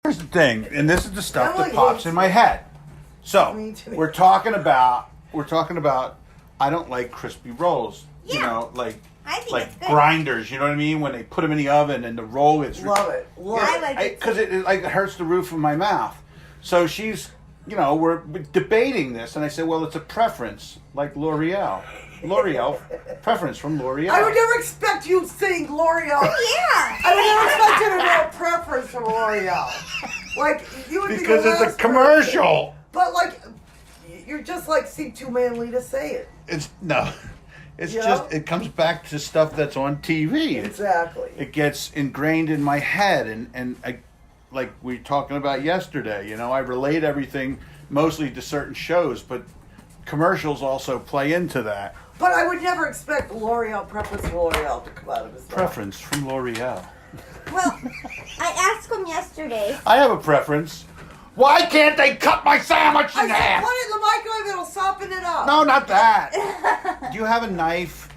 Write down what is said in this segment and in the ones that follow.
here's the thing, and this is the stuff that Emily pops hates in my it. head. So Me too. we're talking about I don't like crispy rolls. You Yeah. know, like I think like it's good. grinders. You know what I mean? When they put them in the oven and the roll is Love it. Love I it. like it because it like hurts the roof of my mouth. So she's, we're debating this, and I said, well, it's a preference, like L'Oreal. Preference from L'Oreal. I would never expect you saying L'Oreal. Yeah. I would never expect you to know a preference from L'Oreal. Like, you would because be the it's a last commercial. person. But, like, you're just, like, seem too manly to say it. It's You just know? it comes back to stuff that's on TV. Exactly. It gets ingrained in my head, and I, like we were talking about yesterday. I relate everything mostly to certain shows, but commercials also play into that. But I would never expect L'Oreal, preference L'Oreal to come out of his mouth. Preference from L'Oreal. Well, I asked him yesterday. I have a preference. Why can't they cut my sandwich I in said, half? put it in the microwave, it'll soften it up. No, not that. Do you have a knife?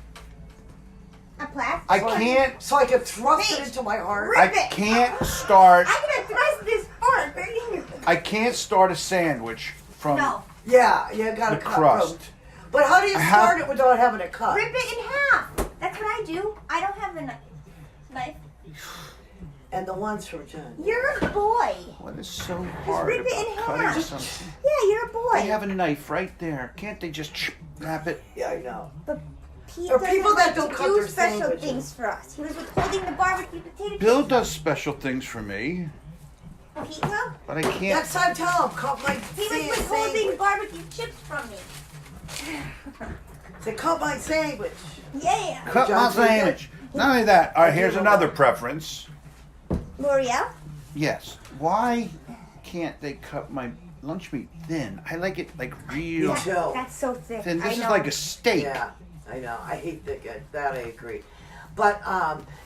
A plastic. I can't. So I can thrust it Wait. into my heart. Rip I it. can't start. I'm gonna thrust this part right here. I can't start a sandwich from No. Yeah, you gotta the cut crust. from- But how do you I have- start it without having it cut? Rip it in half. That's what I do. I don't have a knife. And the ones from Jen. You're a boy. What is so hard rip it in about cutting half. something? Yeah, you're a boy. They have a knife right there. Can't they just snap it? Yeah, I know. But Pete Or doesn't people that like don't to cut do their special sandwiches. things for us. He was withholding the barbecue potato Bill chips. does special things for me, Pete will? but I can't. Next time, tell him, cut my He was withholding sandwich. barbecue chips from me. Say, cut my sandwich. Yeah. Cut my John, sandwich. Not only that. All right, here's do another know. preference. L'Oreal? Yes. Why can't they cut my lunch meat thin? I like it like real Me too. That's so thick. thin. I This is know. like a steak. Yeah, I know. I hate that. I agree. But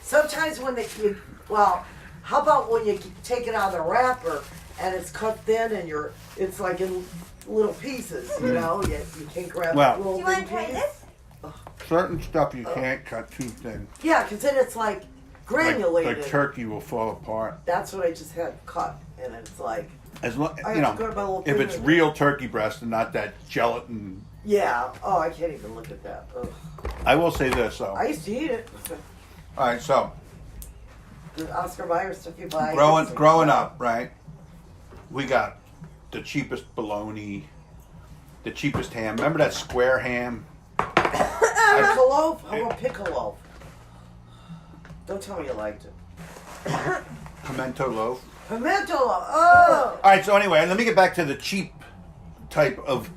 sometimes when well, how about when you take it out of the wrapper and it's cut thin and it's like in little pieces, you know? You can't grab Well- a little Do you want thin to try piece. this? Certain stuff you can't cut too thin. Yeah, because then it's like granulated. Like turkey will fall apart. That's what I just had cut, and it's like, As long, I you have to know, go to my little if it's finger. real turkey breast and not that gelatin. yeah. Oh, I can't even look at that. Ugh. I will say this though. I used to eat it. All right, so The Oscar Mayer stuff you buy. growing up, right? We got the cheapest bologna, the cheapest ham. Remember that square ham? Pickle loaf? How about pickle loaf? Don't tell me you liked it. Pimento loaf. Pimento loaf. Oh! All right, so anyway, let me get back to the cheap type of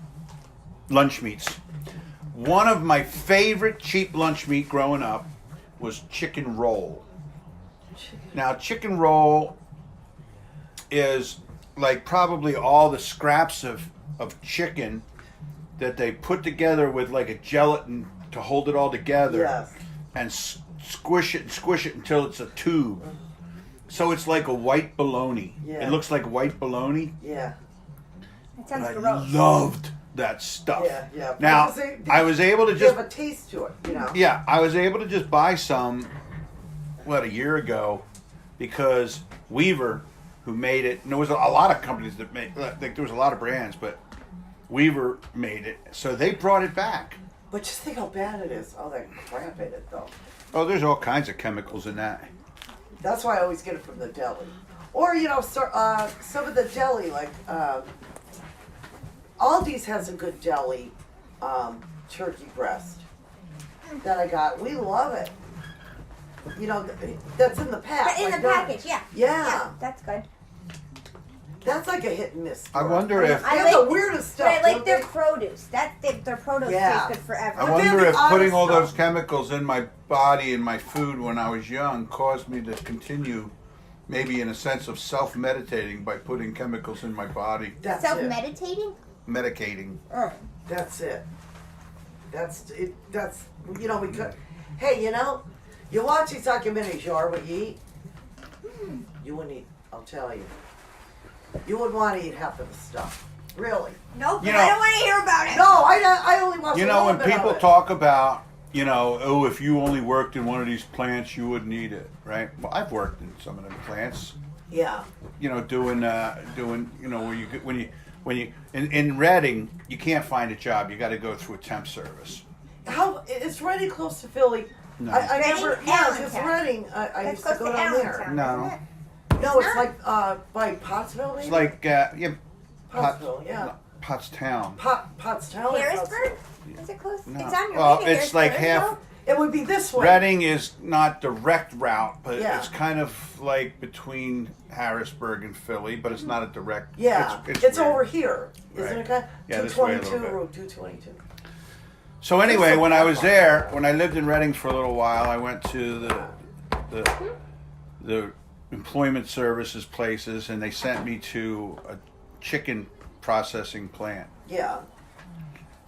lunch meats. One of my favorite cheap lunch meat growing up was chicken roll. Now, chicken roll is like probably all the scraps of chicken that they put together with like a gelatin to hold it all together Yes. and squish it until it's a tube. So it's like a white bologna. Yeah. It looks like white bologna. Yeah. That And sounds I gross. loved that stuff. Yeah, yeah. Now, Because they- I was able to You just have a taste to it, you know? yeah, I was able to just buy some, a year ago, because Weaver, who made it, and there was a lot of companies that made, like there was a lot of brands, but Weaver made it, so they brought it back. But just think how bad it is. All that crap in it, though. Oh, there's all kinds of chemicals in that. That's why I always get it from the deli. Or, you know, some of the deli, like, Aldi's has a good deli turkey breast that I got. We love it. You know, that's in the pack. In like the that. package, yeah. Yeah. That's good. That's like a hit and miss. I store. wonder if- They have the weirdest stuff. But I like don't their they? produce. Their produce Yeah. tastes good forever. I But wonder they're if the putting oddest all those stuff. chemicals in my body and my food when I was young caused me to continue, maybe in a sense of self-meditating by putting chemicals in my body, That's it. Self-meditating? medicating. That's it. That's it. That's, you know, we could. Hey, you know, you watch these documentaries, you are what you eat. You wouldn't eat. I'll tell you. You wouldn't want to eat half of the stuff. Really. Nope, You I know- don't want to hear about it. No, I only watch. You a know, little when bit of people it. talk about, oh, if you only worked in one of these plants, you wouldn't eat it, right? Well, I've worked in some of them plants. Yeah. doing when you in Reading, you can't find a job. You got to go through a temp service. How is Reading close to Philly? No. I Reading, never. Yeah, because Allentown. Reading. I That's used to close go to down there. Allentown, No. isn't it? No, It's it's not? like by Pottsville, maybe. It's like Pottsville, yeah. Pottstown. Pottstown. or Harrisburg? Is it close? No. It's on your Well, way to it's like Harrisburg, half. though? It would be this way. Reading is not direct route, but Yeah. it's kind of like between Harrisburg and Philly, but it's not a direct. Yeah, it's weird. over here, isn't Right. it? Guy? Yeah, this way a little 222, bit. Road 222. So anyway, Just when like I that was one. there, when I lived in Reading for a little while, I went to the employment services places, and they sent me to a chicken processing plant. Yeah.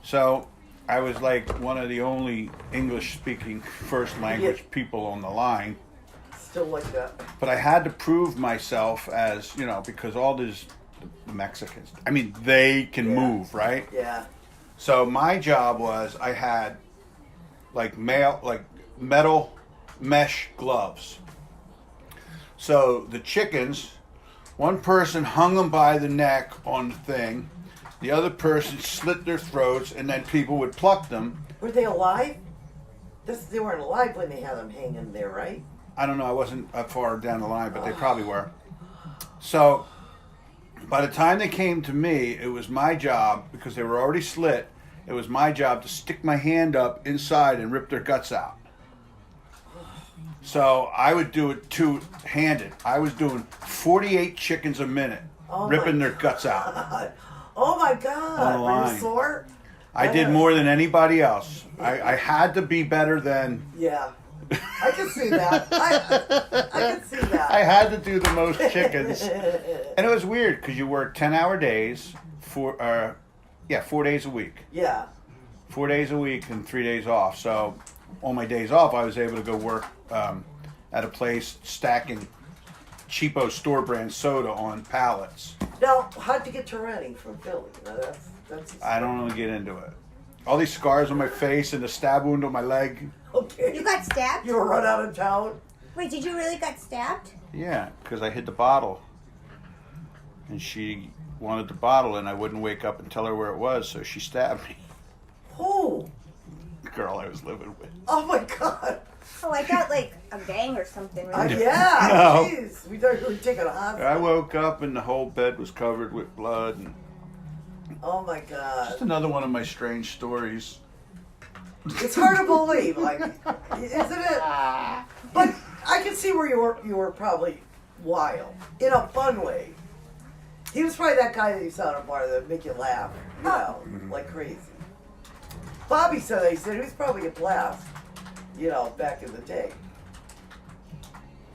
So I was like one of the only English-speaking first language Yeah. people on the line. Still like that. But I had to prove myself as, because all these Mexicans, I mean, they can Yeah. move, right? Yeah. So my job was I had like metal mesh gloves. So the chickens, one person hung them by the neck on the thing, the other person slit their throats, and then people would pluck them. Were they alive? They weren't alive when they had them hanging there, right? I don't know, I wasn't that far down the line, but they probably were. So by the time they came to me, it was my job, because they were already slit, it was my job to stick my hand up inside and rip their guts out. So I would do it two-handed. I was doing 48 chickens a minute, Oh ripping my their guts out. God. Oh my God. On the Were line. you sore? I did more than anybody else. I had to be better than... Yeah. I can see that. I can see that. I had to do the most chickens. And it was weird, because you work 10-hour days, 4 days a week. Yeah. 4 days a week and 3 days off. So on my days off, I was able to go work at a place stacking cheapo store brand soda on pallets. Now, how'd you get to Reading from Philly? Now, that's I don't really get into it. All these scars on my face and the stab wound on my leg. okay. You got stabbed? You were run out of town? Wait, did you really get stabbed? Yeah, because I hid the bottle. And she wanted the bottle, and I wouldn't wake up and tell her where it was, so she stabbed me. Who? The girl I was living with. Oh my God. Oh, I got like a gang or something. Right? Yeah. No. Jeez. We thought you were taking a hospital. I woke up and the whole bed was covered with blood. And Oh my God. just another one of my strange stories. It's hard to believe, like, isn't it? But I can see where you were probably wild in a fun way. He was probably that guy that you saw at a bar that make you laugh, like crazy. Bobby said he said he was probably a blast, back in the day.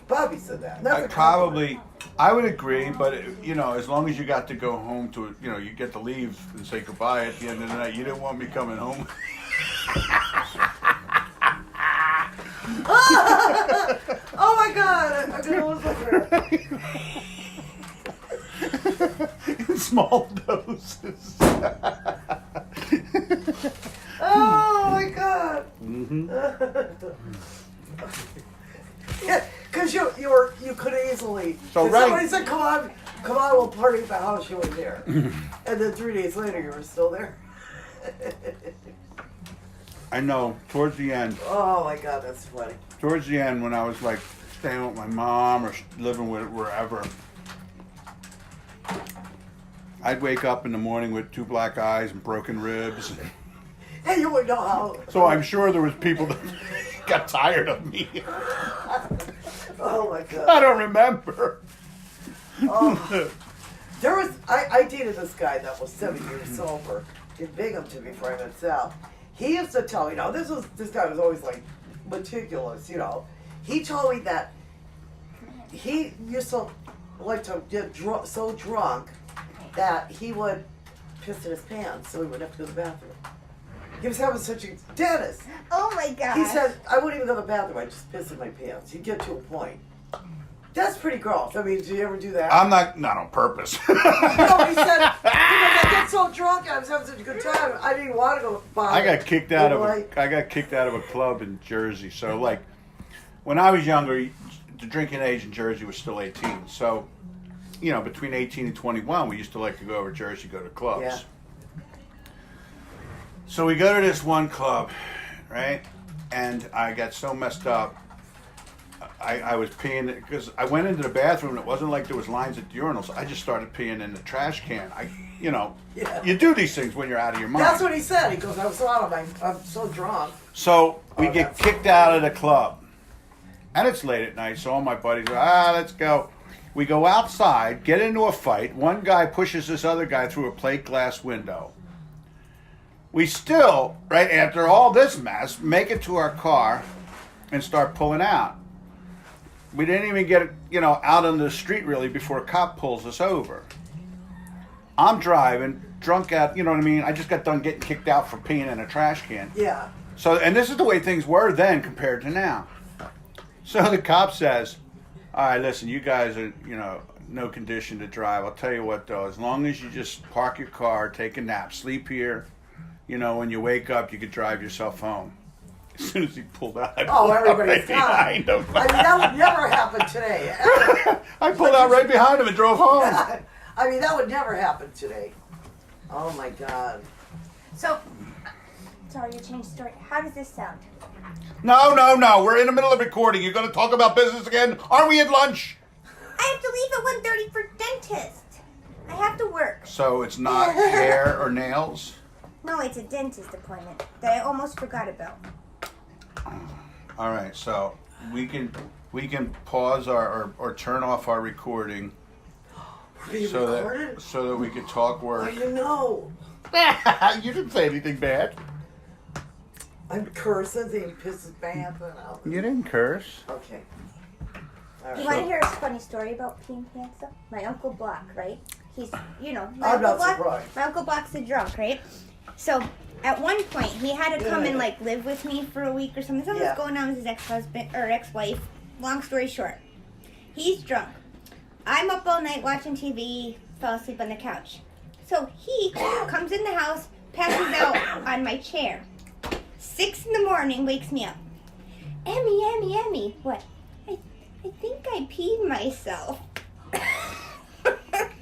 Bobby said that. That's a compliment. I would agree, but as long as you got to go home to, you get to leave and say goodbye at the end of the night. You didn't want me coming home. Oh my God! I'm gonna lose my prayer. In small doses. Oh my God! Mm-hmm. Yeah, because you could easily. So if right- somebody said, "Come on, we'll party at the house," you were there, and then 3 days later you were still there. I know. Towards the end, Oh my God, that's funny. when I was like staying with my mom or living with wherever, I'd wake up in the morning with 2 black eyes and broken ribs. Hey, you wouldn't know how. So I'm sure there was people that got tired of me. Oh my God. I don't remember. Oh. There was I dated this guy that was 7 years sober in Binghamton before I met Sal. He used to tell me, this guy was always like meticulous, He told me that he used to like to get so drunk that he would piss in his pants so he wouldn't have to go to the bathroom. He was having such a Dennis. Oh my God. He said, I wouldn't even go to the bathroom, I'd just piss in my pants. He'd get to a point. That's pretty gross. I mean, do you ever do that? I'm not on purpose. No, he said, because I get so drunk, I was having such a good time, I didn't want to go bother. I got kicked out of a club in Jersey. So like when I was younger, the drinking age in Jersey was still 18. So, you know, between 18 and 21, we used to like to go over to Jersey, go to clubs. Yeah. So we go to this one club, right? And I got so messed up. I was peeing because I went into the bathroom and it wasn't like there was lines at the urinals. I just started peeing in the trash can. Yeah. You do these things when you're out of your mind. That's what he said. He goes, I'm so drunk. So we Oh, get that's- kicked out of the club. And it's late at night, so all my buddies are, let's go. We go outside, get into a fight. One guy pushes this other guy through a plate glass window. We still, right after all this mess, make it to our car and start pulling out. We didn't even get, out on the street really before a cop pulls us over. I'm driving, drunk out, you know what I mean? I just got done getting kicked out for peeing in a trash can. Yeah. So, and this is the way things were then compared to now. So the cop says, all right, listen, you guys are, no condition to drive. I'll tell you what, though, as long as you just park your car, take a nap, sleep here, when you wake up, you could drive yourself home. As soon as he pulled out, I pulled out everybody's right gone. behind him. I mean, that would never happen today. Ever. I pulled out right behind him and drove home. I mean, that would never happen today. Oh my God. So, sorry to change the story. How does this sound? No. We're in the middle of recording. You're going to talk about business again? Aren't we at lunch? I have to leave at 1:30 for dentist. I have to work. So it's not hair or nails? No, it's a dentist appointment that I almost forgot about. All right, so we can pause or turn off our recording Being recorded? so that we can talk Oh, work. you know. You didn't say anything bad. I'm cursing, saying pisses pants and out. You didn't curse. Okay. All You right. want to hear a funny story about peeing pants though? My Uncle Block, right? He's, my I'm Uncle not Block, surprised. my Uncle Block's a drunk, right? So at one point he had to come and like live with me for a week or something. Something was Yeah. going on with his ex-husband or ex-wife. Long story short, he's drunk. I'm up all night watching TV, fell asleep on the couch. So he comes in the house, passes out on my chair. 6 a.m, wakes me up. Emmy, what? I think I peed myself.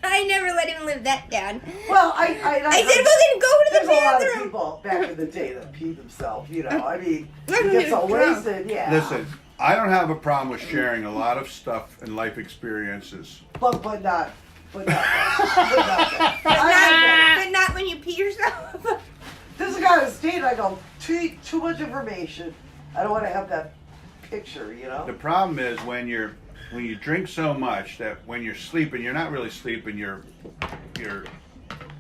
I never let him live that down. Well, I said, well, then go to the there's a lot of bathroom. people back in the day that peed themselves, I mean, Wasn't you get so even drunk. wasted, yeah. Listen, I don't have a problem with sharing a lot of stuff and life experiences. But not that. But not when you pee yourself. This is the kind of state I go, too much information. I don't want to have that picture, The problem is when you drink so much that when you're sleeping, you're not really sleeping. You're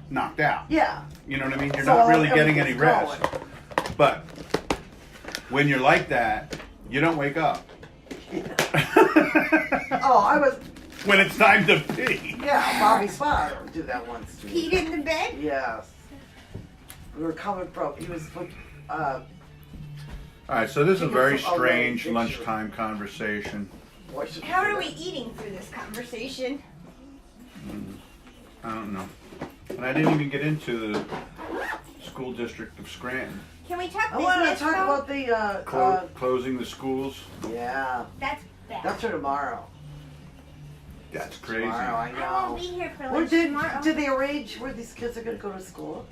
knocked out. Yeah. You know what I mean? You're So not really getting any everything's rest. But when you're like that, you don't wake up. Oh, I was, When it's time to pee. yeah, Bobby Spot would do that once too. Peed in the bed? Yes. We were coming from, he was, All right, so this is a very It's a already strange picture. lunchtime conversation. How are we eating through this conversation? I don't know. And I didn't even get into the school district of Scranton. Can we talk I want to business talk though? about the, Closing the schools. yeah, That's bad. that's for tomorrow. That's crazy. Tomorrow, I I won't know. be here for Where lunch did tomorrow. they arrange where these kids are going to go to school?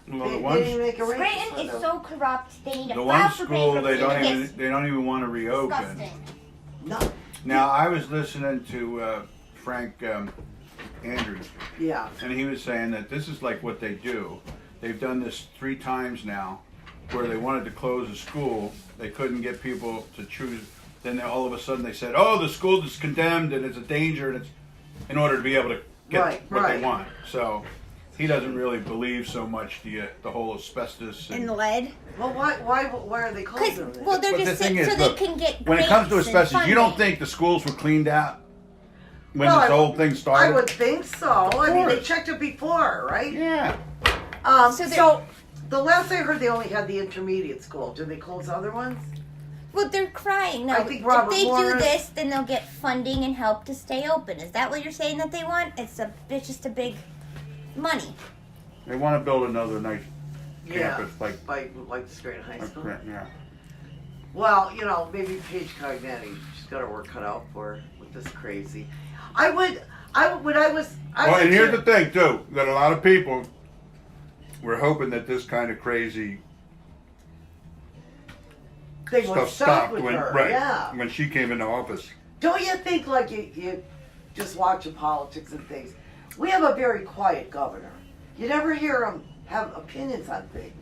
Well, the They one, didn't make arrangements Scranton for is them. so corrupt. They need to the file one for school bankruptcy. they don't even want to reopen. Disgusting. No. Now I was listening to Frank Andrews, Yeah. and he was saying that this is like what they do. They've done this 3 times now, where they wanted to close a school. They couldn't get people to choose. Then all of a sudden they said, "Oh, the school is condemned and it's a danger," and it's in order to be able to get Right, what they right. want. So he doesn't really believe so much the whole asbestos. And lead. Well, why are they closing Because, them? well, they're But the just thing saying is, so look, they can get when it comes to grants and asbestos, you don't funding. think the schools were cleaned out when Well, this whole thing I started? would think so. I mean, they course. checked it before, right? Yeah. So they're- So the last I heard, they only had the intermediate school. Did they close other ones? Well, they're crying. No, I think if Robert they Warner- do this, then they'll get funding and help to stay open. Is that what you're saying that they want? It's just a big money. They want to build another nice campus like Like the Scranton High School. yeah. Well, maybe Paige Cognetti got her work cut out for her with this crazy. I would, when I was. I Well, went and here's to- the thing too, that a lot of people were hoping that this kind of crazy thing would stuff stop stopped with when her. right Yeah. when she came into office. Don't you think, like, you just watching politics and things? We have a very quiet governor. You never hear him have opinions on things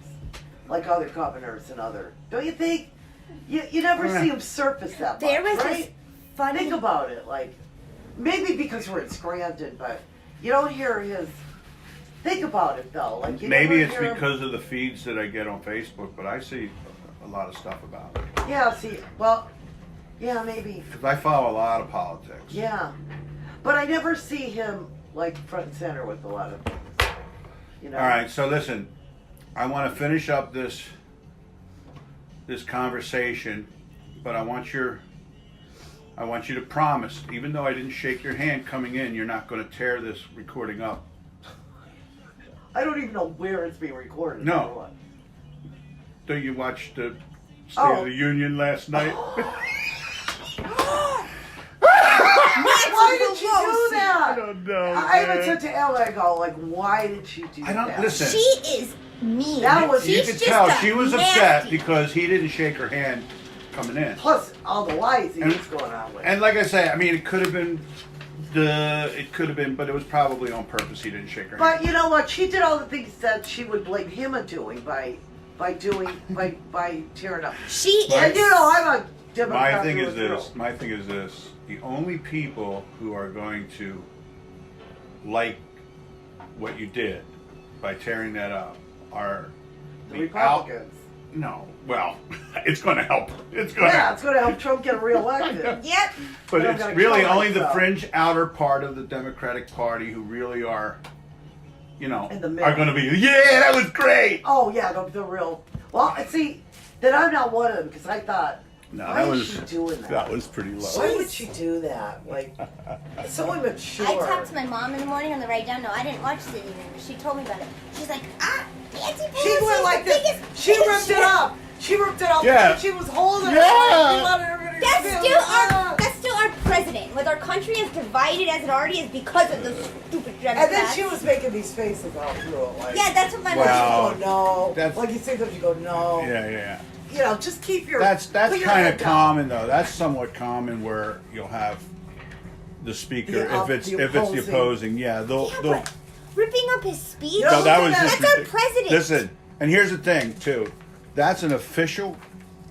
like other governors and other. Don't you think? You never Yeah. see him surface that much, There was right? this funny. Think about it, like maybe because we're in Scranton, but you don't hear his. Think about it though, like you Maybe never it's hear him- because of the feeds that I get on Facebook, but I see a lot of stuff about it. Yeah, see, well, yeah, maybe. Because I follow a lot of politics. Yeah, but I never see him like front and center with a lot of things. You know. All right, so listen, I want to finish up this conversation, but I want you to promise, even though I didn't shake your hand coming in, you're not going to tear this recording up. I don't even know where it's being recorded. No. or what. So you watched the State Oh. of the Union last night? Why did she do I that? don't know. I even man. said to Ella, I go, like, why did she do I don't that? listen. She is mean. That was- You She's could just tell a she was nasty. upset because he didn't shake her hand coming in. Plus, all the lies he And- was going on with. And like I say, I mean, it could have been, but it was probably on purpose. He didn't shake her hand. But you know what? She did all the things that she would blame him on doing by tearing up. She is. And you know, I'm a Democrat. My thing through is and through. this. My thing is this. The only people who are going to like what you did by tearing that up are The Republicans. No. Well, it's going to help. It's going Yeah, to. it's going to help Trump get reelected. Yep. But I'm it's gonna really kill only the myself. fringe outer part of the Democratic Party who really are, In the middle. are going to be. Yeah, that was great. Oh yeah, the real. Well, see, then I'm not one of them because I thought, No, why that is was she doing that? was pretty low. Why would she do that? Like, it's so immature. I talked to my mom in the morning on the ride down. No, I didn't watch the evening. She told me about it. She's like, Nancy Pelosi She went like the this. biggest She bitch ripped it yet." up. She ripped it up. Yeah. And she was holding it. Yeah. Like, she let everybody That's feel still it. that's still our president. With our country as divided as it already is because of those stupid Democrats. And then she was making these faces all through it. Like, Yeah, that's what my Wow. mom. you go, no. That's- Like you say that you go, no. Yeah. You know, just keep your. That's put your kind head of down. common though. That's somewhat common where you'll have the speaker The if it's the the opposing. Yeah, they'll. Yeah, they'll but ripping up his speech. No, no, that was that's just our ridiculous. president. Listen, and here's the thing too. That's an official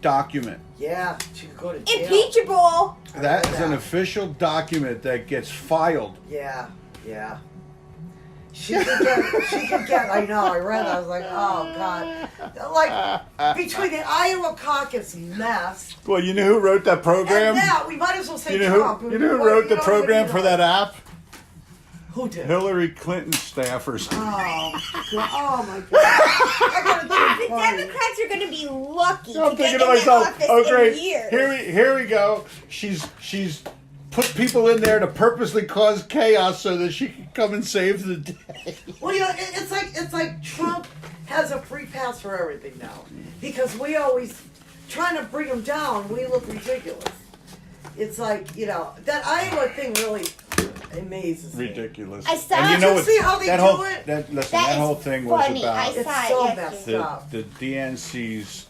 document. Yeah, she could go to jail. Impeachable. That read is an that. official document that gets filed. Yeah. She could get, I know, I read that, I was like, oh, God. Like, between the Iowa caucus mess, Well, you know who wrote that and that, we might as well say You know Trump. who wrote the program for that app? Who did? Hillary Clinton staffers. Oh, God. Oh, my God. I gotta The think funny. Democrats are going to be lucky I'm to get thinking in to that myself, office oh in great, years. here we go. She's put people in there to purposely cause chaos so that she can come and save the day. Well, you know, it's like Trump has a free pass for everything now. Because we always, trying to bring him down, we look ridiculous. It's like, you know, that Iowa thing really amazes me. Ridiculous. I saw And you it. know Did what? you see how they that do whole, it? That, listen, That that is whole thing was funny. about I It's saw it so yesterday. messed the up. DNC's,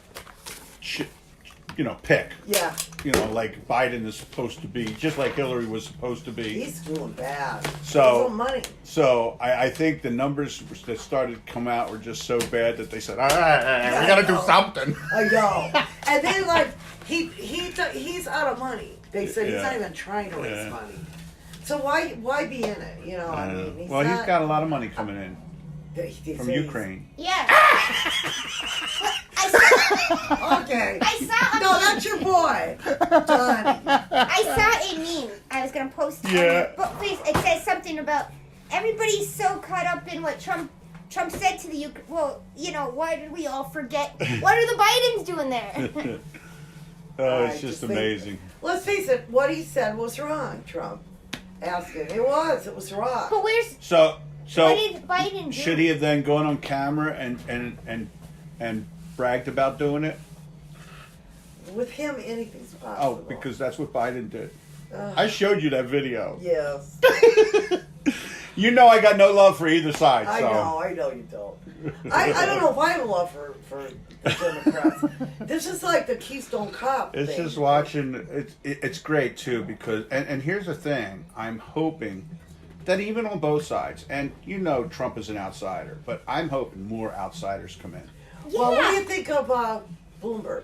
pick. Yeah, You know, like Biden is supposed to be, just like Hillary was supposed to be. he's doing bad. So- He's on money. So I think the numbers that started to come out were just so bad that they said, all right, we got to do something. I know. And then like he's out of money. They said he's Yeah. not even trying to raise Yeah. money. So why be in it? You know, I mean, he's Well, not, he's got a lot of money coming in they from say he's- Ukraine. Yeah. I saw, Okay. I saw a No, meme. that's your boy, Donnie. I saw a meme. I was gonna post. Yeah. But please, it says something about everybody's so caught up in what Trump said to the Ukraine. Well, you know, why did we all forget? What are the Bidens doing there? Oh, I it's just just think- amazing. Let's face it, what he said was wrong, Trump. Asking. It was wrong. But where's So what did Biden do? should he have then gone on camera and bragged about doing it? With him, anything's Oh, because that's what Biden did. I showed you that video. Yes. You know I got no love for either side. I So. know you don't. I don't know if I have love for the Democrats. This is like the Keystone Cop It's thing. just watching. It's great too because and here's the thing. I'm hoping that even on both sides, and you know Trump is an outsider, but I'm hoping more outsiders come in. Well, what do you think of Bloomberg?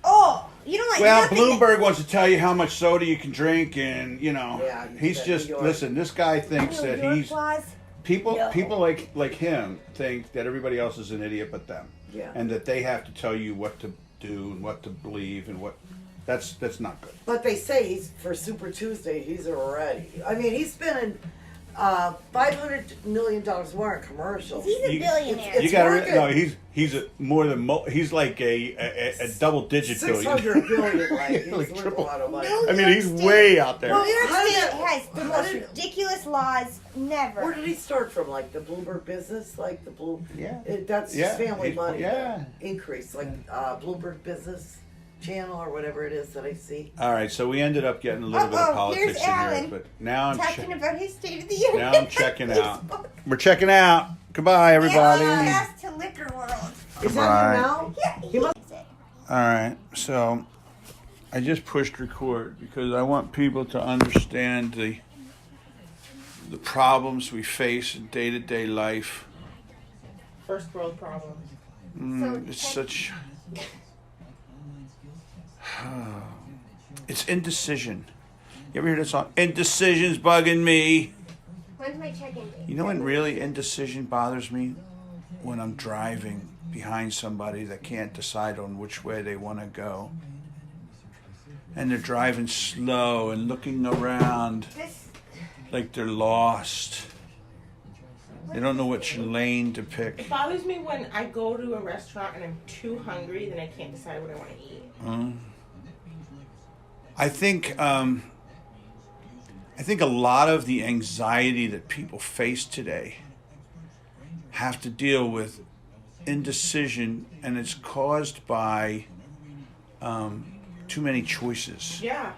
Oh, you don't like Well, nothing. Bloomberg wants to tell you how much soda you can drink, and you know, Yeah, he's that just New York. listen. This guy thinks New that York he's laws. people. No. People like him think that everybody else is an idiot but them, Yeah. and that they have to tell you what to do and what to believe and what. That's not good. But they say he's for Super Tuesday. He's already. I mean, he's spending $500 million more in commercials. He's a You- billionaire. It's You got to working. no. He's a more than he's like a double digit billion. 600 billion, like he's Like worth triple. a lot of money. No. I mean, he's way out there. New York How did State that- has the how most did- ridiculous laws never. Where did he start from? Like the Bloomberg business, like the Yeah. That's Yeah. just family money. Yeah. Increase, like Bloomberg Business Channel or whatever it is that I see. All right, so we ended up getting a little bit of Uh-oh, politics here's in here, Alan but now I'm talking about his State of the Union. now I'm checking on out. Facebook. We're checking out. Goodbye, everybody. Yeah, pass to Liquor World. Is that Right. him now? Yeah, He must- All right, so I just pushed record because I want people to understand the problems we face in day-to-day life. First world problems. It's such. It's indecision. You ever hear that song? Indecision's bugging me. When's my check-in date? You know when really indecision bothers me? When I'm driving behind somebody that can't decide on which way they want to go. And they're driving slow and looking around This. like they're lost. They don't know which lane to It pick. bothers me when I go to a restaurant and I'm too hungry, then I can't decide what I want to eat. I think a lot of the anxiety that people face today have to deal with indecision, and it's caused by too many choices. Yeah.